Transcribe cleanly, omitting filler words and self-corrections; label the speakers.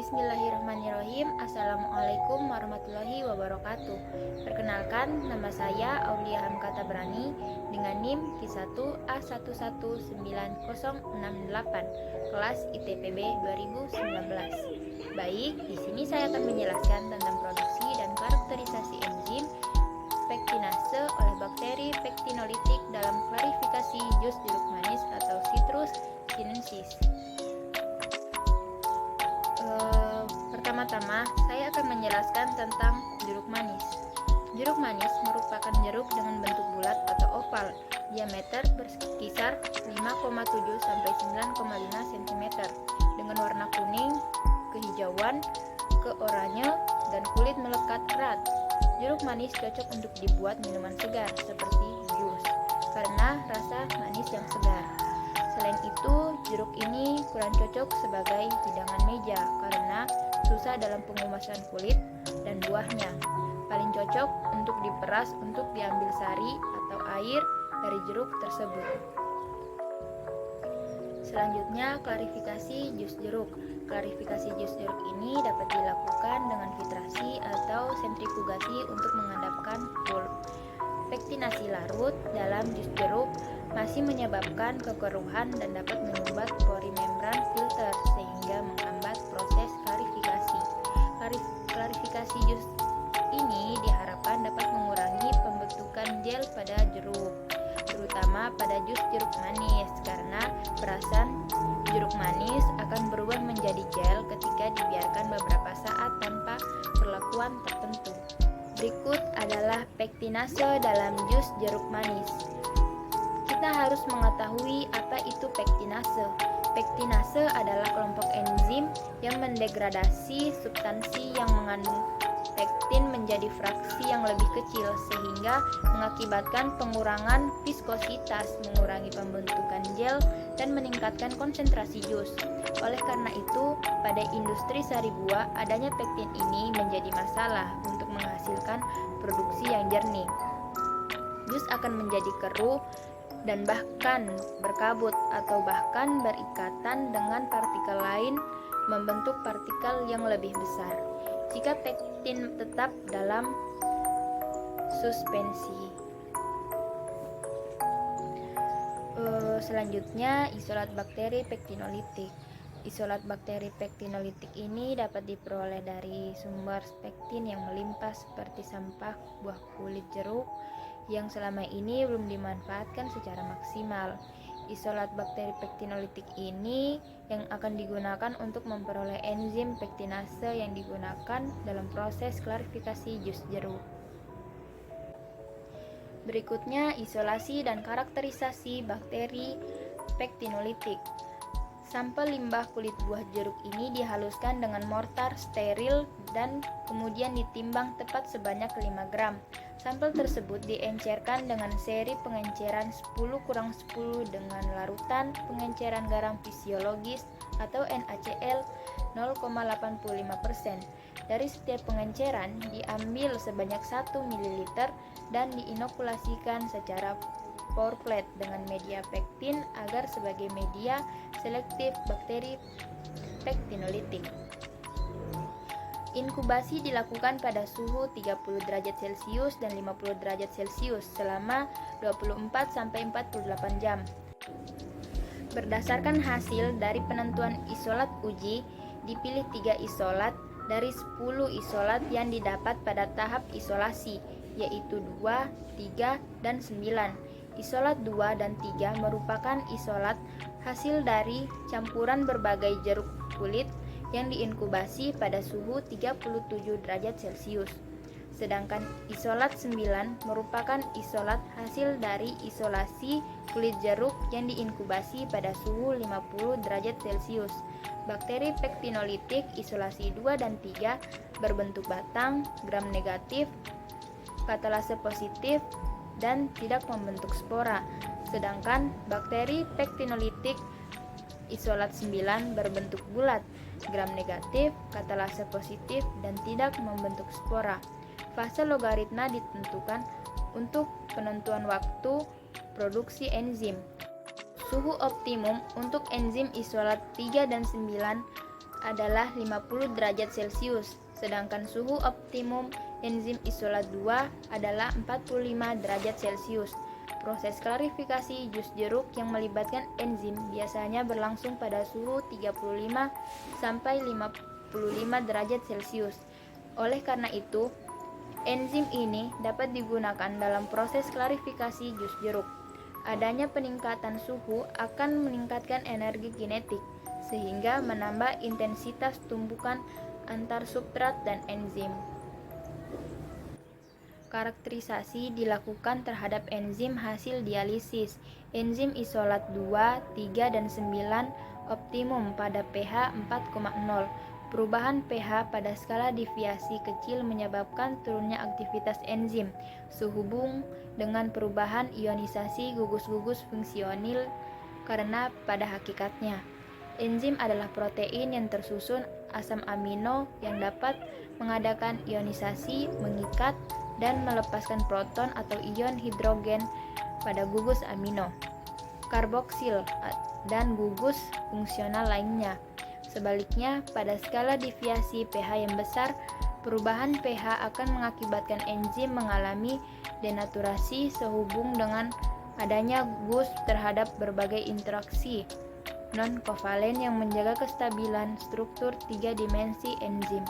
Speaker 1: Bismillahirrahmanirrahim. Assalamualaikum warahmatullahi wabarakatuh. Perkenalkan, nama saya Aulia Hamkata Brani dengan NIM Q1A119068, kelas ITPB 2019. Baik, di sini saya akan menjelaskan tentang produksi dan karakterisasi enzim pektinase oleh bakteri pektinolitik dalam klarifikasi jus jeruk manis atau Citrus sinensis. Pertama-tama, saya akan menjelaskan tentang jeruk manis. Jeruk manis merupakan jeruk dengan bentuk bulat atau oval, diameter berkisar 5,7 sampai 9,5 cm, dengan warna kuning, kehijauan, keoranye, dan kulit melekat erat. Jeruk manis cocok untuk dibuat minuman segar seperti jus, karena rasa manis yang segar. Selain itu, jeruk ini kurang cocok sebagai hidangan meja karena susah dalam pengumasan kulit dan buahnya. Paling cocok untuk diperas untuk diambil sari atau air dari jeruk tersebut. Selanjutnya, klarifikasi jus jeruk. Klarifikasi jus jeruk ini dapat dilakukan dengan filtrasi atau sentrifugasi untuk mengendapkan pulp. Pektinasi larut dalam jus jeruk masih menyebabkan kekeruhan dan dapat menyumbat pori membran filter sehingga menghambat proses klarifikasi. Klarifikasi jus ini diharapkan dapat mengurangi pembentukan gel pada jeruk, terutama pada jus jeruk manis, karena perasan jeruk manis akan berubah menjadi gel ketika dibiarkan beberapa saat tanpa perlakuan tertentu. Berikut adalah pektinase dalam jus jeruk manis. Kita harus mengetahui apa itu pektinase. Pektinase adalah kelompok enzim yang mendegradasi substansi yang mengandung pektin menjadi fraksi yang lebih kecil sehingga mengakibatkan pengurangan viskositas, mengurangi pembentukan gel, dan meningkatkan konsentrasi jus. Oleh karena itu, pada industri sari buah, adanya pektin ini menjadi masalah untuk menghasilkan produksi yang jernih. Jus akan menjadi keruh dan bahkan berkabut atau bahkan berikatan dengan partikel lain, membentuk partikel yang lebih besar jika pektin tetap dalam suspensi. Selanjutnya, isolat bakteri pektinolitik. Isolat bakteri pektinolitik ini dapat diperoleh dari sumber pektin yang melimpah seperti sampah buah kulit jeruk yang selama ini belum dimanfaatkan secara maksimal. Isolat bakteri pektinolitik ini yang akan digunakan untuk memperoleh enzim pektinase yang digunakan dalam proses klarifikasi jus jeruk. Berikutnya, isolasi dan karakterisasi bakteri pektinolitik. Sampel limbah kulit buah jeruk ini dihaluskan dengan mortar steril dan kemudian ditimbang tepat sebanyak 5 gram. Sampel tersebut diencerkan dengan seri pengenceran 10-10 dengan larutan pengenceran garam fisiologis atau NaCl 0,85%. Dari setiap pengenceran diambil sebanyak 1 ml dan diinokulasikan secara pour plate dengan media pektin agar sebagai media selektif bakteri pektinolitik. Inkubasi dilakukan pada suhu 30 derajat Celcius dan 50 derajat Celcius selama 24-48 jam. Berdasarkan hasil dari penentuan isolat uji, dipilih 3 isolat dari 10 isolat yang didapat pada tahap isolasi, yaitu 2, 3, dan 9. Isolat 2 dan 3 merupakan isolat hasil dari campuran berbagai jeruk kulit yang diinkubasi pada suhu 37 derajat Celcius. Sedangkan isolat 9 merupakan isolat hasil dari isolasi kulit jeruk yang diinkubasi pada suhu 50 derajat Celcius. Bakteri pektinolitik isolasi 2 dan 3 berbentuk batang, gram negatif, katalase positif, dan tidak membentuk spora. Sedangkan bakteri pektinolitik isolat 9 berbentuk bulat, gram negatif, katalase positif, dan tidak membentuk spora. Fase logaritma ditentukan untuk penentuan waktu produksi enzim. Suhu optimum untuk enzim isolat 3 dan 9 adalah 50 derajat Celcius, sedangkan suhu optimum enzim isolat 2 adalah 45 derajat Celcius. Proses klarifikasi jus jeruk yang melibatkan enzim biasanya berlangsung pada suhu 35 sampai 55 derajat Celcius. Oleh karena itu, enzim ini dapat digunakan dalam proses klarifikasi jus jeruk. Adanya peningkatan suhu akan meningkatkan energi kinetik, sehingga menambah intensitas tumbukan antar substrat dan enzim. Karakterisasi dilakukan terhadap enzim hasil dialisis. Enzim isolat 2, 3, dan 9 optimum pada pH 4,0. Perubahan pH pada skala deviasi kecil menyebabkan turunnya aktivitas enzim, sehubung dengan perubahan ionisasi gugus-gugus fungsionil karena pada hakikatnya, enzim adalah protein yang tersusun asam amino yang dapat mengadakan ionisasi, mengikat, dan melepaskan proton atau ion hidrogen pada gugus amino, karboksil, dan gugus fungsional lainnya. Sebaliknya, pada skala deviasi pH yang besar, perubahan pH akan mengakibatkan enzim mengalami denaturasi sehubung dengan adanya gus terhadap berbagai interaksi non-kovalen yang menjaga kestabilan struktur 3 dimensi enzim.